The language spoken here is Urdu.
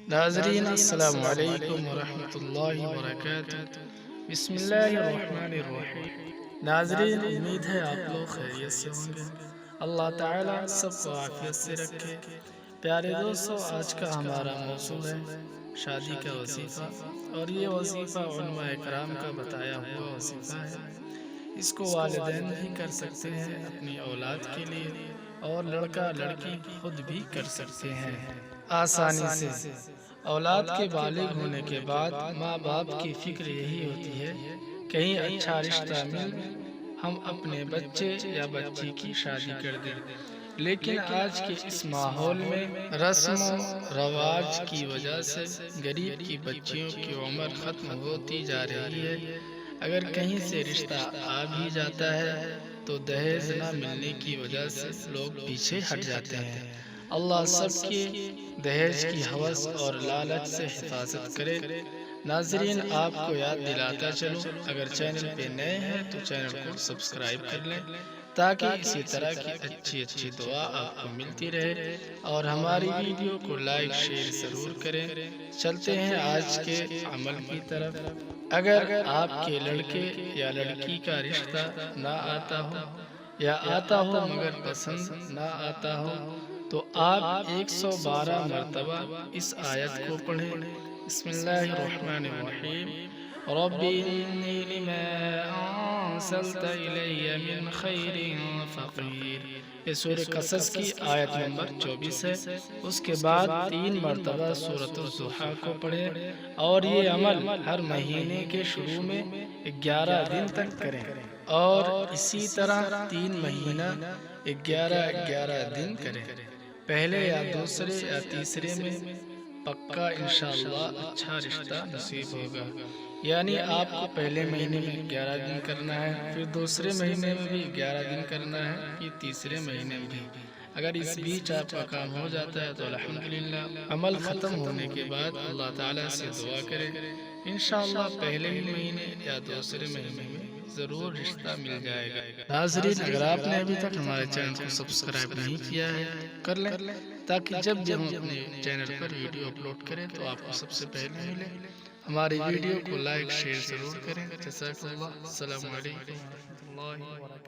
ناظرین السلام علیکم ورحمۃ اللہ وبرکاتہ۔ بسم اللہ الرحمن الرحیم۔ ناظرین، امید ہے آپ لوگ خیریت سے ہوں گے۔ اللہ تعالیٰ سب کو عافیت سے رکھے۔ پیارے دوستو، آج کا ہمارا موضوع ہے شادی کا وظیفہ، اور یہ وظیفہ علماء کرام کا بتایا ہوا وظیفہ ہے۔ اس کو والدین بھی کر سکتے ہیں اپنی اولاد کے لیے، اور لڑکا لڑکی خود بھی کر سکتے ہیں آسانی سے۔ اولاد کے بالغ ہونے کے بعد ماں باپ کی فکر یہی ہوتی ہے کہیں اچھا رشتہ مل، ہم اپنے بچے یا بچی کی شادی کر دیں۔ لیکن آج کے اس ماحول میں رسم و رواج کی وجہ سے غریب کی بچیوں کی عمر ختم ہوتی جا رہی ہے۔ اگر کہیں سے رشتہ آ بھی جاتا ہے تو دہیج نہ ملنے کی وجہ سے لوگ پیچھے ہٹ جاتے ہیں۔ اللہ سب کے دہیج کی ہوس اور لالچ سے حفاظت کرے۔ ناظرین، آپ کو یاد دلاتا چلوں، اگر چینل پہ نئے ہیں تو چینل کو سبسکرائب کر لیں تاکہ اسی طرح کی اچھی دعا آپ کو ملتی رہے، اور ہماری ویڈیو کو لائک شیئر ضرور کریں۔ چلتے ہیں آج کے عمل کی طرف۔ اگر آپ کے لڑکے یا لڑکی کا رشتہ نہ آتا ہو، یا آتا ہو مگر پسند نہ آتا ہو، تو آپ 112 مرتبہ اس آیت کو پڑھیں۔ بسم اللہ الرحمن الرحیم۔ رب انی لما انزلت الی من خیر فقیر۔ یہ سورہ قصص کی آیت نمبر 24 ہے۔ اس کے بعد 3 مرتبہ سورۃ الضحیٰ کو پڑھیں، اور یہ عمل ہر مہینے کے شروع میں 11 دن تک کریں، اور اسی طرح 3 مہینہ 11 دن کریں۔ پہلے یا دوسرے یا تیسرے میں پکا انشاءاللہ اچھا رشتہ نصیب ہوگا۔ یعنی آپ کو پہلے مہینے میں 11 دن کرنا ہے، پھر دوسرے مہینے میں بھی 11 دن کرنا ہے، پھر تیسرے مہینے میں بھی۔ اگر اس بیچ آپ کا کام ہو جاتا ہے تو الحمدللہ۔ عمل ختم ہونے کے بعد اللہ تعالیٰ سے دعا کریں، انشاءاللہ پہلے ہی مہینے یا دوسرے مہینے میں ضرور رشتہ مل جائے گا۔ ناظرین، اگر آپ نے ابھی تک ہمارے چینل کو سبسکرائب نہیں کیا ہے کر لیں، تاکہ جب بھی ہم اپنے چینل پر ویڈیو اپلوڈ کریں تو آپ کو سب سے پہلے ملے۔ ہماری ویڈیو کو لائک شیئر ضرور کریں۔ جزاک اللہ۔ السلام علیکم ورحمۃ اللہ وبرکاتہ۔